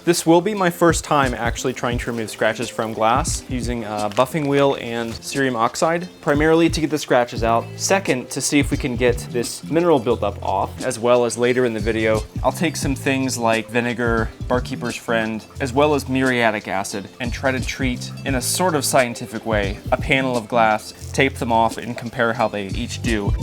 This will be my first time actually trying to remove scratches from glass using a buffing wheel and cerium oxide, primarily to get the scratches out. Second, to see if we can get this mineral buildup off, as well as later in the video, I'll take some things like vinegar, barkeeper's friend, as well as muriatic acid, and try to treat, in a sort of scientific way, a panel of glass, tape them off, and compare how they each do.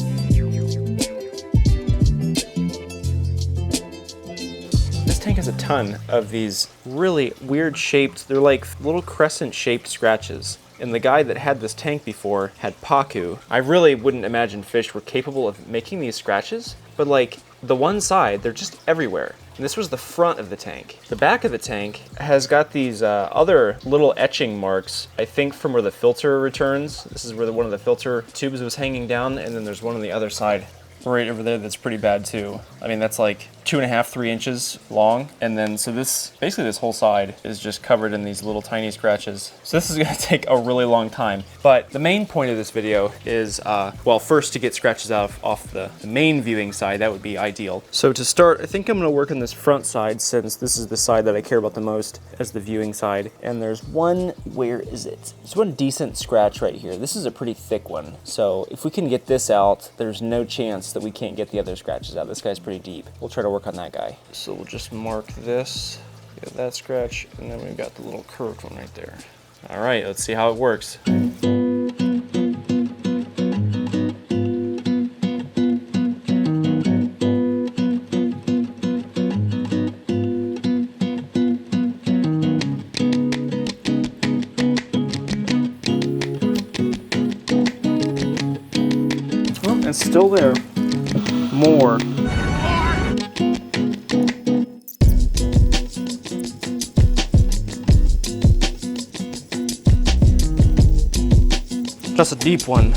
This tank has a ton of these really weird shaped, they're like little crescent shaped scratches. And the guy that had this tank before had pacu. I really wouldn't imagine fish were capable of making these scratches, but like the one side, they're just everywhere. And this was the front of the tank. The back of the tank has got these other little etching marks, I think from where the filter returns. This is where one of the filter tubes was hanging down, and then there's one on the other side right over there that's pretty bad too. I mean, that's like 2.5, 3 inches long. And then, so this, basically this whole side is just covered in these little tiny scratches. So this is gonna take a really long time. But the main point of this video is, well, first to get scratches out off the main viewing side, that would be ideal. So to start, I think I'm gonna work on this front side since this is the side that I care about the most as the viewing side. And there's one, where is it? There's one decent scratch right here. This is a pretty thick one. So if we can get this out, there's no chance that we can't get the other scratches out. This guy's pretty deep. We'll try to work on that guy. So we'll just mark this, get that scratch, and then we've got the little curved one right there. All right, let's see how it works. Well, it's still there. More. That's a deep one.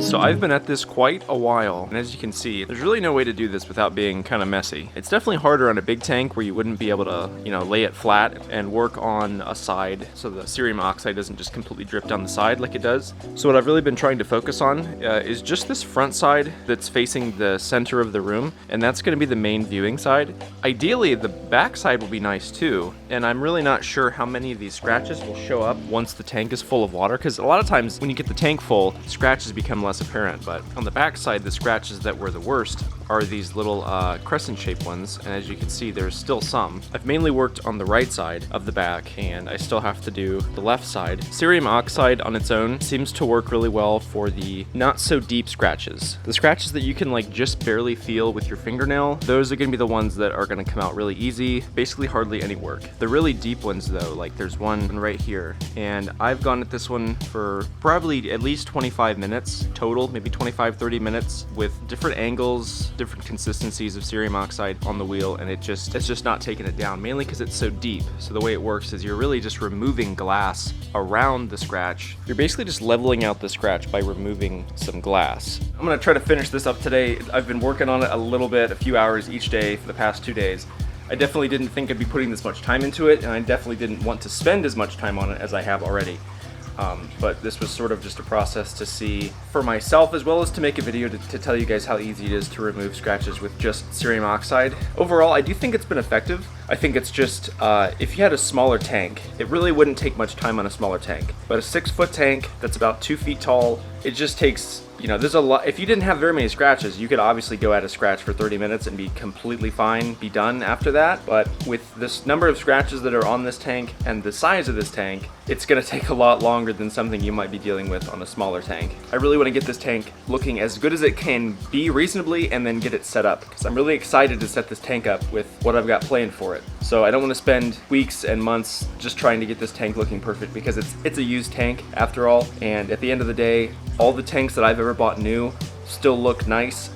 So I've been at this quite a while, and as you can see, there's really no way to do this without being kind of messy. It's definitely harder on a big tank where you wouldn't be able to, you know, lay it flat and work on a side so the cerium oxide doesn't just completely drip down the side like it does. So what I've really been trying to focus on is just this front side that's facing the center of the room, and that's going to be the main viewing side. Ideally, the back side will be nice too, and I'm really not sure how many of these scratches will show up once the tank is full of water, because a lot of times when you get the tank full, scratches become less apparent, but on the back side, the scratches that were the worst are these little crescent-shaped ones, and as you can see, there's still some. I've mainly worked on the right side of the back, and I still have to do the left side. Cerium oxide on its own seems to work really well for the not-so-deep scratches. The scratches that you can like just barely feel with your fingernail, those are gonna be the ones that are gonna come out really easy, basically hardly any work. The really deep ones though, like there's one right here, and I've gone at this one for probably at least 25 minutes total, maybe 25, 30 minutes with different angles, different consistencies of cerium oxide on the wheel, and it's just not taking it down, mainly because it's so deep. So the way it works is you're really just removing glass around the scratch. You're basically just leveling out the scratch by removing some glass. I'm gonna try to finish this up today. I've been working on it a little bit, a few hours each day for the past 2 days. I definitely didn't think I'd be putting this much time into it, and I definitely didn't want to spend as much time on it as I have already. But this was sort of just a process to see for myself, as well as to make a video to tell you guys how easy it is to remove scratches with just cerium oxide. Overall, I do think it's been effective. I think it's just, if you had a smaller tank, it really wouldn't take much time on a smaller tank. But a 6-foot tank that's about 2 feet tall, it just takes, you know, there's a lot. If you didn't have very many scratches, you could obviously go at a scratch for 30 minutes and be completely fine, be done after that. But with this number of scratches that are on this tank and the size of this tank, it's gonna take a lot longer than something you might be dealing with on a smaller tank. I really wanna get this tank looking as good as it can be reasonably and then get it set up, because I'm really excited to set this tank up with what I've got planned for it. So I don't wanna spend weeks and months just trying to get this tank looking perfect, because it's a used tank after all. And at the end of the day, all the tanks that I've ever bought new still look nice.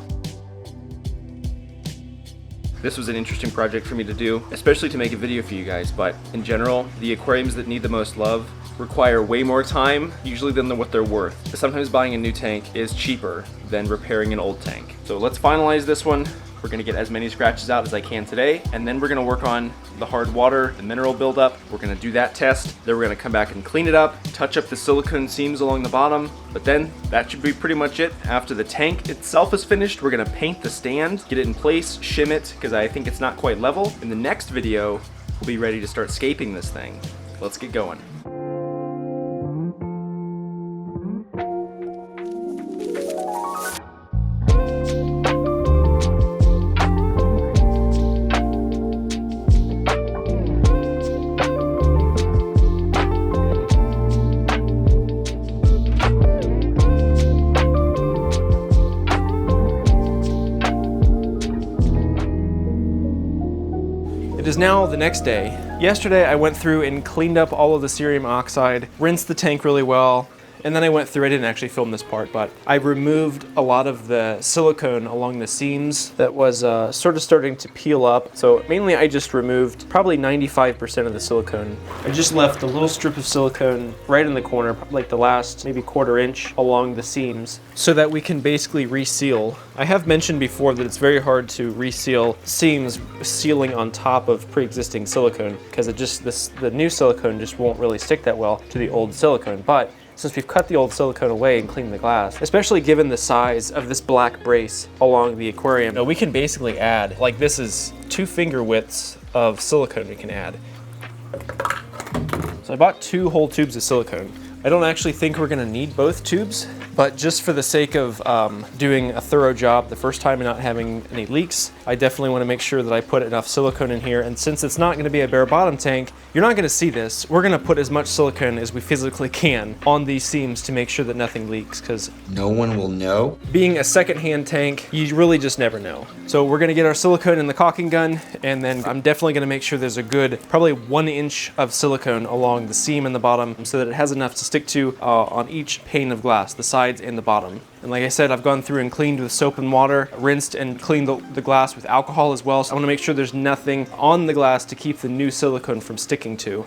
This was an interesting project for me to do, especially to make a video for you guys, but in general, the aquariums that need the most love require way more time, usually than what they're worth. Sometimes buying a new tank is cheaper than repairing an old tank. So let's finalize this one. We're gonna get as many scratches out as I can today, and then we're gonna work on the hard water, the mineral buildup. We're gonna do that test. Then we're gonna come back and clean it up, touch up the silicone seams along the bottom, but then that should be pretty much it. After the tank itself is finished, we're gonna paint the stand, get it in place, shim it, because I think it's not quite level. In the next video, we'll be ready to start scaping this thing. Let's get going. It is now the next day. Yesterday I went through and cleaned up all of the cerium oxide, rinsed the tank really well, and then I went through, I didn't actually film this part, but I removed a lot of the silicone along the seams that was sort of starting to peel up. So mainly I just removed probably 95% of the silicone. I just left a little strip of silicone right in the corner, like the last maybe quarter inch along the seams, so that we can basically reseal. I have mentioned before that it's very hard to reseal seams sealing on top of pre-existing silicone, because the new silicone just won't really stick that well to the old silicone. But since we've cut the old silicone away and cleaned the glass, especially given the size of this black brace along the aquarium, we can basically add, like this is 2 finger widths of silicone we can add. So I bought 2 whole tubes of silicone. I don't actually think we're gonna need both tubes, but just for the sake of doing a thorough job the first time and not having any leaks, I definitely wanna make sure that I put enough silicone in here. And since it's not gonna be a bare bottom tank, you're not gonna see this. We're gonna put as much silicone as we physically can on these seams to make sure that nothing leaks, because no one will know. Being a secondhand tank, you really just never know. So we're gonna get our silicone in the caulking gun, and then I'm definitely gonna make sure there's a good, probably 1 inch of silicone along the seam and the bottom, so that it has enough to stick to on each pane of glass, the sides and the bottom. And like I said, I've gone through and cleaned with soap and water, rinsed and cleaned the glass with alcohol as well. So I want to make sure there's nothing on the glass to keep the new silicone from sticking to.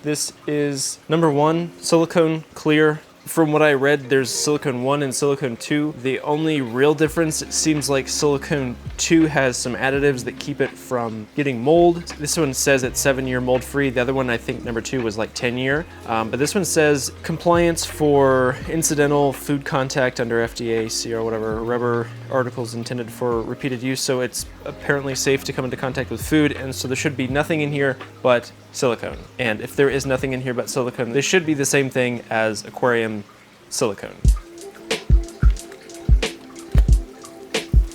This is number 1, silicone clear. From what I read, there's silicone 1 and silicone 2. The only real difference, it seems like silicone 2 has some additives that keep it from getting mold. This one says it's 7-year mold free. The other one, I think number 2 was like 10-year. But this one says compliance for incidental food contact under FDA, CR, whatever, rubber articles intended for repeated use. So it's apparently safe to come into contact with food. And so there should be nothing in here but silicone. And if there is nothing in here but silicone, this should be the same thing as aquarium silicone.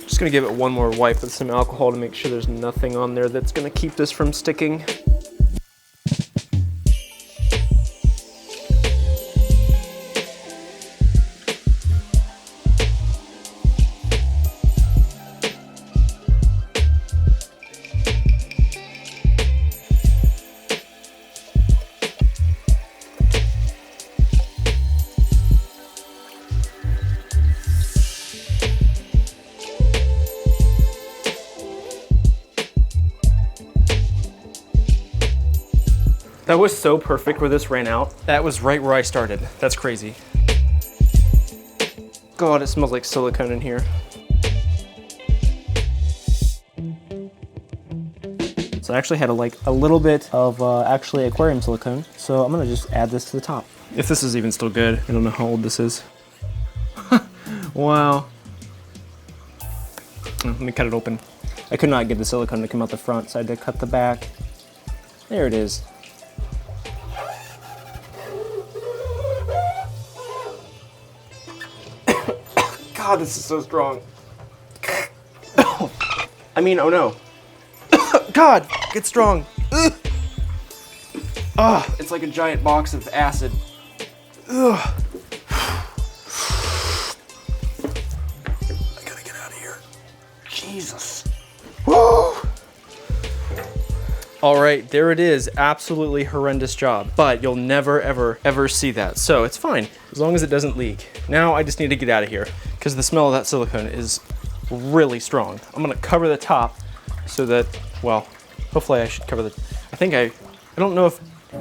Just gonna give it one more wipe with some alcohol to make sure there's nothing on there that's gonna keep this from sticking. That was so perfect where this ran out. That was right where I started. That's crazy. God, it smells like silicone in here. So I actually had a little bit of actually aquarium silicone. So I'm gonna just add this to the top. If this is even still good, I don't know how old this is. Wow. Let me cut it open. I could not get the silicone to come out the front, so I had to cut the back. There it is. God, this is so strong. I mean, oh no. God, it's strong. Ah, it's like a giant box of acid. Ugh. I gotta get out of here. Jesus. Woo! All right, there it is. Absolutely horrendous job, but you'll never, ever, ever see that. So it's fine, as long as it doesn't leak. Now I just need to get out of here because the smell of that silicone is really strong. I'm gonna cover the top so that, well, hopefully I should cover the, I don't know if,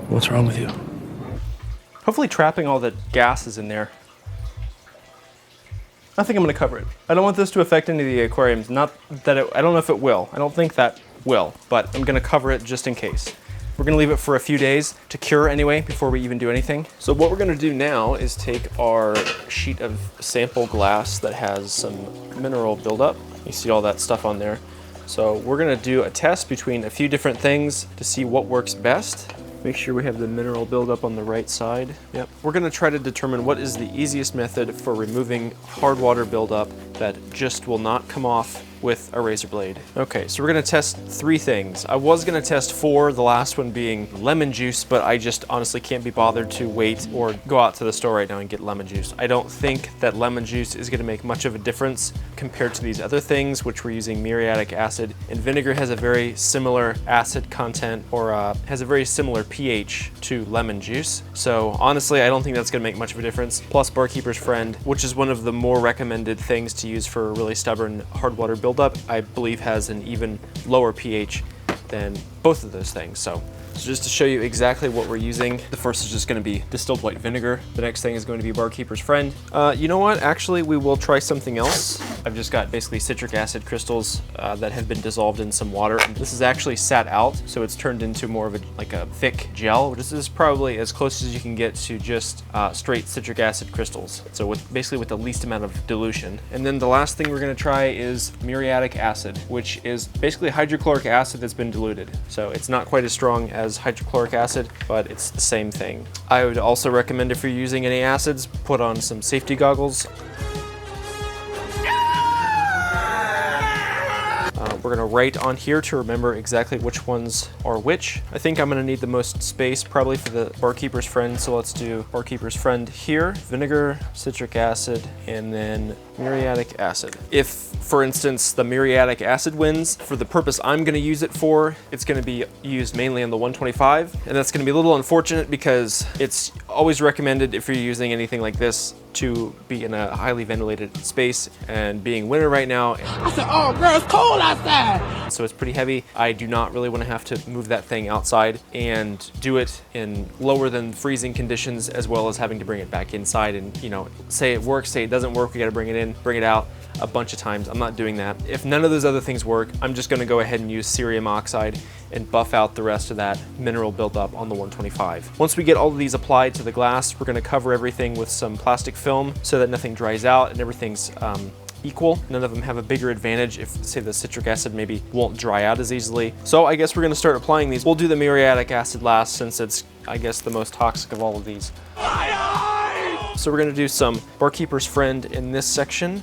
what's wrong with you? Hopefully trapping all the gases in there. I think I'm gonna cover it. I don't want this to affect any of the aquariums. Not that I don't know if it will. I don't think that will, but I'm gonna cover it just in case. We're gonna leave it for a few days to cure anyway before we even do anything. So what we're gonna do now is take our sheet of sample glass that has some mineral buildup. You see all that stuff on there. So we're gonna do a test between a few different things to see what works best. Make sure we have the mineral buildup on the right side. Yep. We're gonna try to determine what is the easiest method for removing hard water buildup that just will not come off with a razor blade. Okay, so we're gonna test 3 things. I was gonna test 4, the last one being lemon juice, but I just honestly can't be bothered to wait or go out to the store right now and get lemon juice. I don't think that lemon juice is gonna make much of a difference compared to these other things, which we're using muriatic acid. And vinegar has a very similar acid content, or has a very similar pH to lemon juice. So honestly, I don't think that's gonna make much of a difference. Plus Barkeeper's Friend, which is one of the more recommended things to use for really stubborn hard water buildup, I believe has an even lower pH than both of those things. So just to show you exactly what we're using, the first is just going to be distilled white vinegar. The next thing is going to be Barkeeper's Friend. You know what? Actually, we will try something else. I've just got basically citric acid crystals that have been dissolved in some water. This is actually sat out, so it's turned into more of a thick gel. This is probably as close as you can get to just straight citric acid crystals. So basically with the least amount of dilution. And then the last thing we're going to try is muriatic acid, which is basically hydrochloric acid that's been diluted. So it's not quite as strong as hydrochloric acid, but it's the same thing. I would also recommend, if you're using any acids, put on some safety goggles. We're gonna write on here to remember exactly which ones are which. I think I'm gonna need the most space probably for the Barkeeper's Friend, so let's do Barkeeper's Friend here. Vinegar, citric acid, and then muriatic acid. If, for instance, the muriatic acid wins, for the purpose I'm gonna use it for, it's gonna be used mainly on the 125, and that's gonna be a little unfortunate because it's always recommended, if you're using anything like this, to be in a highly ventilated space, and being winter right now. I said, oh girl, it's cold outside. So it's pretty heavy. I do not really want to have to move that thing outside and do it in lower than freezing conditions, as well as having to bring it back inside and, you know, say it works, say it doesn't work, we got to bring it in, bring it out a bunch of times. I'm not doing that. If none of those other things work, I'm just going to go ahead and use cerium oxide and buff out the rest of that mineral buildup on the 125. Once we get all of these applied to the glass, we're going to cover everything with some plastic film so that nothing dries out and everything's equal. None of them have a bigger advantage if, say, the citric acid maybe won't dry out as easily. So I guess we're going to start applying these. We'll do the muriatic acid last, since it's, I guess, the most toxic of all of these. So we're going to do some Barkeeper's Friend in this section.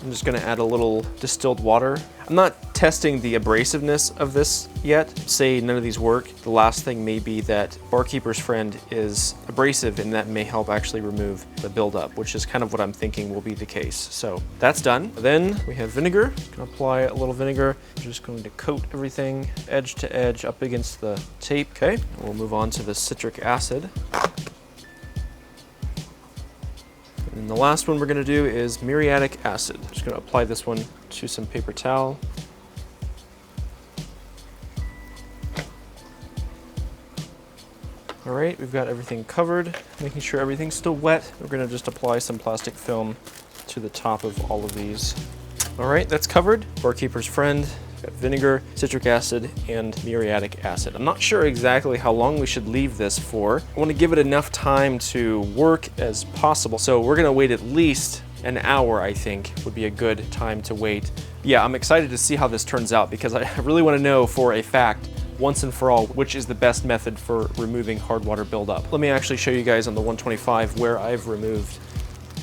I'm just going to add a little distilled water. I'm not testing the abrasiveness of this yet. Say none of these work. The last thing may be that Barkeeper's Friend is abrasive, and that may help actually remove the buildup, which is kind of what I'm thinking will be the case. So that's done. Then we have vinegar. I'm going to apply a little vinegar. I'm just going to coat everything edge to edge up against the tape. Okay, we'll move on to the citric acid. And the last one we're going to do is muriatic acid. I'm just going to apply this one to some paper towel. All right, we've got everything covered, making sure everything's still wet. We're going to just apply some plastic film to the top of all of these. All right, that's covered. Barkeeper's Friend. Got vinegar, citric acid, and muriatic acid. I'm not sure exactly how long we should leave this for. I want to give it enough time to work as possible. So we're going to wait at least an hour, I think, would be a good time to wait. Yeah, I'm excited to see how this turns out, because I really want to know for a fact, once and for all, which is the best method for removing hard water buildup. Let me actually show you guys on the 125 where I've removed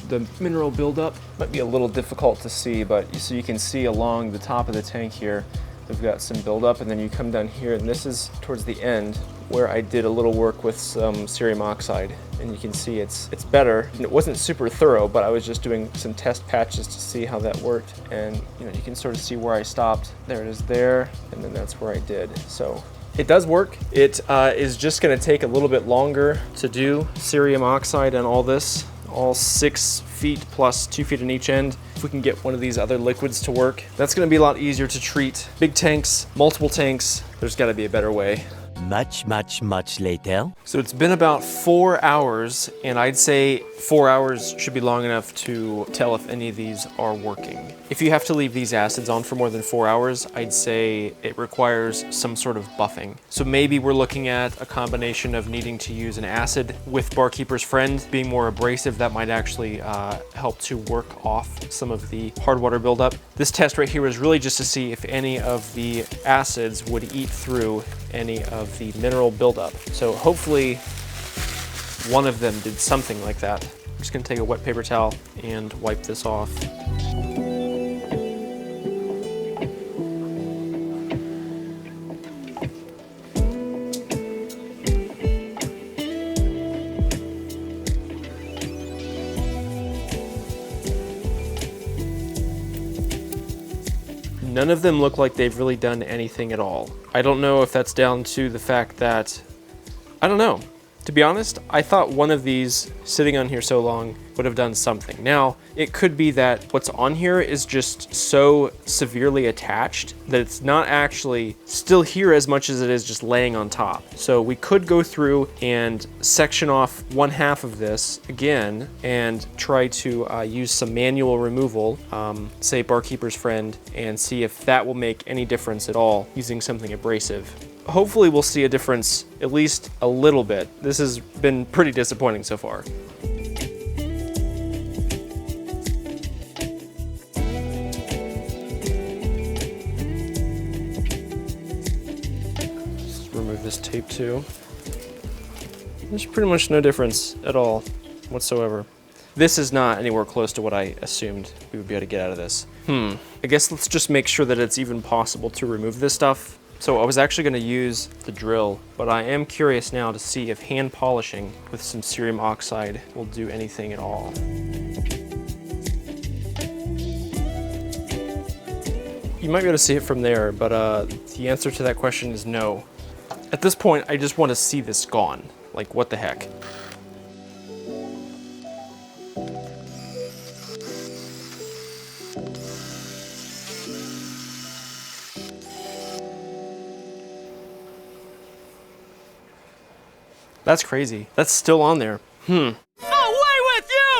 the mineral buildup. Might be a little difficult to see, but so you can see along the top of the tank here, they've got some buildup, and then you come down here, and this is towards the end where I did a little work with some cerium oxide, and you can see it's better. And it wasn't super thorough, but I was just doing some test patches to see how that worked, and you can sort of see where I stopped. There it is there, and then that's where I did. So it does work. It is just going to take a little bit longer to do cerium oxide and all all 6 feet plus 2 feet on each end. If we can get one of these other liquids to work, that's gonna be a lot easier to treat. Big tanks, multiple tanks, there's gotta be a better way. Much later. So it's been about 4 hours, and I'd say 4 hours should be long enough to tell if any of these are working. If you have to leave these acids on for more than 4 hours, I'd say it requires some sort of buffing. So maybe we're looking at a combination of needing to use an acid with Barkeeper's Friend being more abrasive. That might actually help to work off some of the hard water buildup. This test right here was really just to see if any of the acids would eat through any of the mineral buildup. So hopefully one of them did something like that. I'm just gonna take a wet paper towel and wipe this off. None of them look like they've really done anything at all. I don't know if that's down to the fact that, I don't know. To be honest, I thought one of these sitting on here so long would have done something. Now, it could be that what's on here is just so severely attached that it's not actually still here as much as it is just laying on top. So we could go through and section off 1/2 of this again and try to use some manual removal, say Barkeeper's Friend, and see if that will make any difference at all using something abrasive. Hopefully we'll see a difference, at least a little bit. This has been pretty disappointing so far. Just remove this tape too. There's pretty much no difference at all whatsoever. This is not anywhere close to what I assumed we would be able to get out of this. I guess let's just make sure that it's even possible to remove this stuff. So I was actually going to use the drill, but I am curious now to see if hand polishing with some cerium oxide will do anything at all. You might be able to see it from there, but the answer to that question is no. At this point, I just want to see this gone. Like, what the heck? That's crazy. That's still on there. Away with you!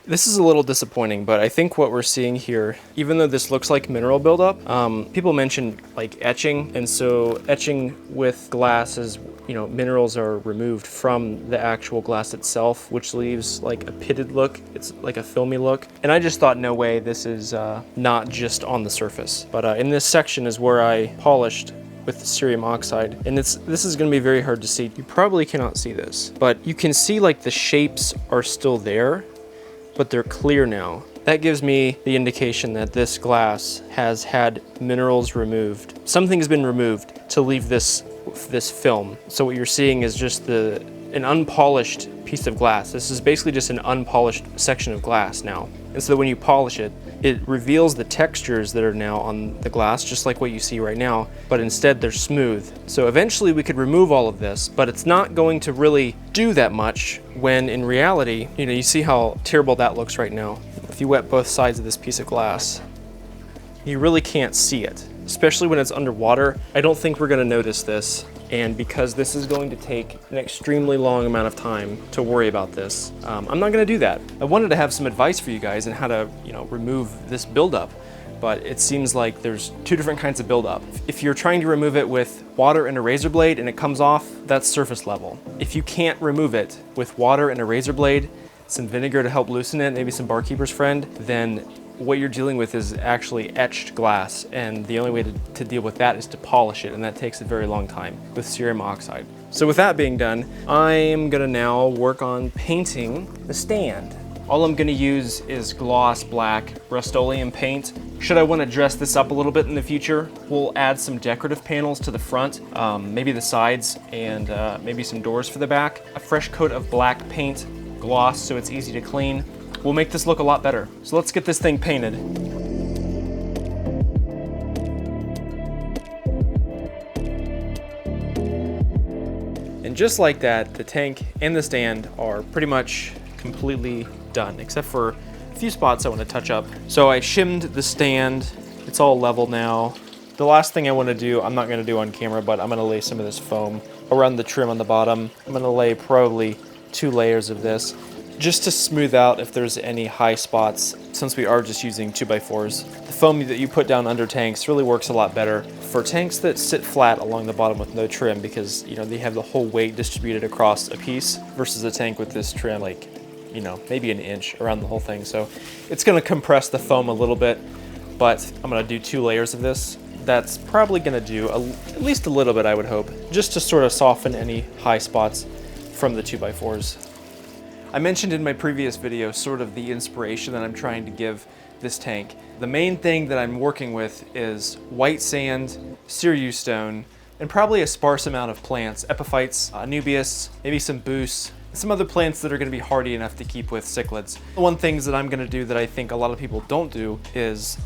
This is a little disappointing, but I think what we're seeing here, even though this looks like mineral buildup, people mentioned like etching, and so etching with glass is, you know, minerals are removed from the actual glass itself, which leaves like a pitted look. It's like a filmy look. And I just thought, no way, this is not just on the surface. But in this section is where I polished with the cerium oxide. And this is gonna be very hard to see. You probably cannot see this, but you can see like the shapes are still there, but they're clear now. That gives me the indication that this glass has had minerals removed. Something has been removed to leave this film. So what you're seeing is just an unpolished piece of glass. This is basically just an unpolished section of glass now. And so when you polish it, it reveals the textures that are now on the glass, just like what you see right now, but instead they're smooth. So eventually we could remove all of this, but it's not going to really do that much when in reality, you know, you see how terrible that looks right now. If you wet both sides of this piece of glass, you really can't see it, especially when it's underwater. I don't think we're gonna notice this. And because this is going to take an extremely long amount of time to worry about this, I'm not gonna do that. I wanted to have some advice for you guys on how to, you know, remove this buildup, but it seems like there's 2 different kinds of buildup. If you're trying to remove it with water and a razor blade and it comes off, that's surface level. If you can't remove it with water and a razor blade, some vinegar to help loosen it, maybe some Barkeeper's Friend, then what you're dealing with is actually etched glass, and the only way to deal with that is to polish it, and that takes a very long time with cerium oxide. So with that being done, I'm gonna now work on painting the stand. All I'm gonna use is gloss black Rust-Oleum paint. Should I want to dress this up a little bit in the future, we'll add some decorative panels to the front, maybe the sides, and maybe some doors for the back. A fresh coat of black paint, gloss, so it's easy to clean. We'll make this look a lot better. So let's get this thing painted. just like that, the tank and the stand are pretty much completely done, except for a few spots I want to touch up. So I shimmed the stand. It's all level now. The last thing I want to do, I'm not going to do on camera, but I'm going to lay some of this foam around the trim on the bottom. I'm going to lay probably 2 layers of this just to smooth out if there's any high spots, since we are just using 2x4s. The foam that you put down under tanks really works a lot better for tanks that sit flat along the bottom with no trim, because they have the whole weight distributed across a piece, versus a tank with this trim like maybe an inch around the whole thing. So it's going to compress the foam a little bit, but I'm going to do 2 layers of this. That's probably going to do at least a little bit, I would hope, just to sort of soften any high spots from the 2x4s. I mentioned in my previous video sort of the inspiration that I'm trying to give this tank. The main thing that I'm working with is white sand, Sirius stone, and probably a sparse amount of plants, epiphytes, anubias, maybe some boosts, some other plants that are going to be hardy enough to keep with cichlids. One thing that I'm going to do that I think a lot of people don't do is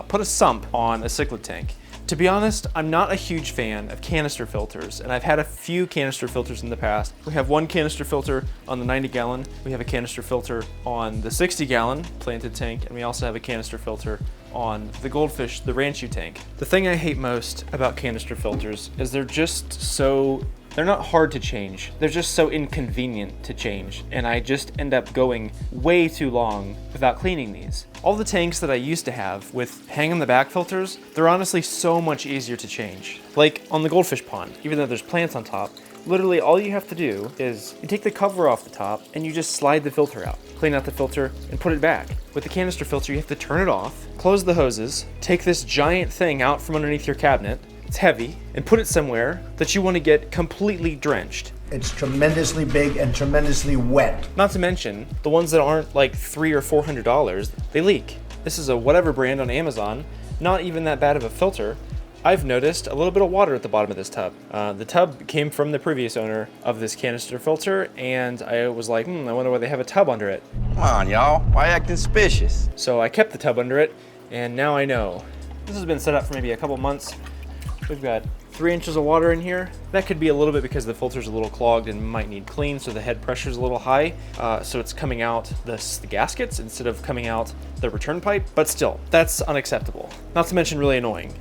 put a sump on a cichlid tank. To be honest, I'm not a huge fan of canister filters, and I've had a few canister filters in the past. We have one canister filter on the 90-gallon, we have a canister filter on the 60-gallon planted tank, and we also have a canister filter on the goldfish, the Ranchu tank. The thing I hate most about canister filters is they're not hard to change. They're just so inconvenient to change, and I just end up going way too long without cleaning these. All the tanks that I used to have with hang on the back filters, they're honestly so much easier to change. Like on the goldfish pond, even though there's plants on top, literally all you have to do is you take the cover off the top and you just slide the filter out, clean out the filter and put it back. With the canister filter, you have to turn it off, close the hoses, take this giant thing out from underneath your cabinet, it's heavy, and put it somewhere that you want to get completely drenched. It's tremendously big and tremendously wet. Not to mention, the ones that aren't like $300 or $400, they leak. This is a whatever brand on Amazon, not even that bad of a filter. I've noticed a little bit of water at the bottom of this tub. The tub came from the previous owner of this canister filter, and I was like, I wonder why they have a tub under it. Come on, y'all. Why acting suspicious? So I kept the tub under it, and now I know. This has been set up for maybe a couple months. We've got 3 inches of water in here. That could be a little bit because the filter's a little clogged and might need clean, so the head pressure's a little high. So it's coming out the gaskets instead of coming out the return pipe, but still, that's unacceptable. Not to mention really annoying.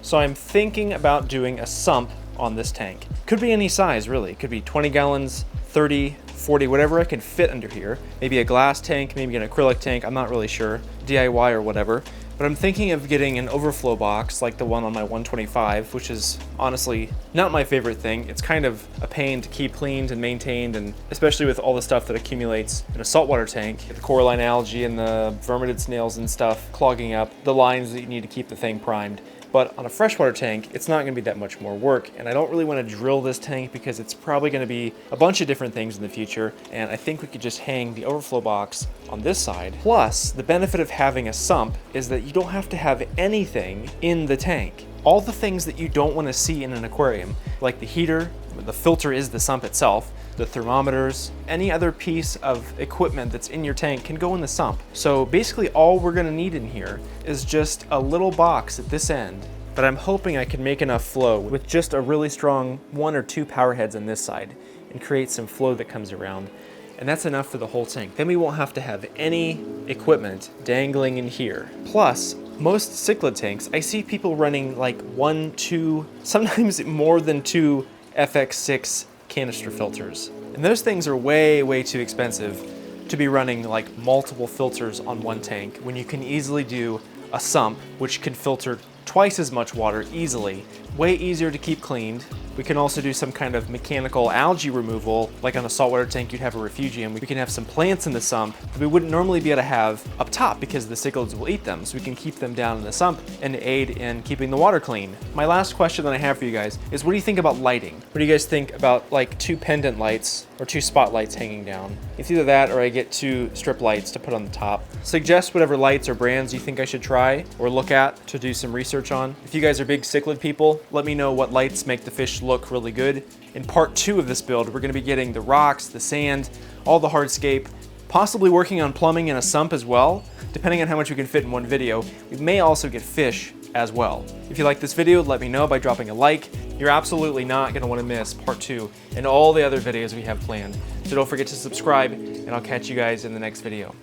So I'm thinking about doing a sump on this tank. Could be any size, really. Could be 20 gallons, 30, 40, whatever I can fit under here. Maybe a glass tank, maybe an acrylic tank, I'm not really sure. DIY or whatever. But I'm thinking of getting an overflow box like the one on my 125, which is honestly not my favorite thing. It's kind of a pain to keep cleaned and maintained, and especially with all the stuff that accumulates in a saltwater tank, the coralline algae and the vermitid snails and stuff clogging up the lines that you need to keep the thing primed. But on a freshwater tank, it's not going to be that much more work, and I don't really want to drill this tank because it's probably going to be a bunch of different things in the future, and I think we could just hang the overflow box on this side. Plus, the benefit of having a sump is that you don't have to have anything in the tank. All the things that you don't want to see in an aquarium, like the heater, the filter is the sump itself, the thermometers, any other piece of equipment that's in your tank can go in the sump. So basically all we're gonna need in here is just a little box at this end, but I'm hoping I can make enough flow with just a really strong 1 or 2 power heads on this side and create some flow that comes around. And that's enough for the whole tank. Then we won't have to have any equipment dangling in here. Plus, most cichlid tanks, I see people running like 1, 2, sometimes more than 2 FX6 canister filters. And those things are way, way too expensive to be running like multiple filters on one tank when you can easily do a sump, which can filter twice as much water easily, way easier to keep cleaned. We can also do some kind of mechanical algae removal, like on a saltwater tank you'd have a refugium. We can have some plants in the sump that we wouldn't normally be able to have up top because the cichlids will eat them, so we can keep them down in the sump and aid in keeping the water clean. My last question that I have for you guys is, what do you think about lighting? What do you guys think about like 2 pendant lights or 2 spotlights hanging down? It's either that or I get 2 strip lights to put on the top. Suggest whatever lights or brands you think I should try or look at to do some research on. If you guys are big cichlid people, let me know what lights make the fish look really good. In part 2 of this build, we're going to be getting the rocks, the sand, all the hardscape, possibly working on plumbing and a sump as well. Depending on how much we can fit in one video, we may also get fish as well. If you like this video, let me know by dropping a like. You're absolutely not gonna wanna miss part 2 and all the other videos we have planned. So don't forget to subscribe, and I'll catch you guys in the next video.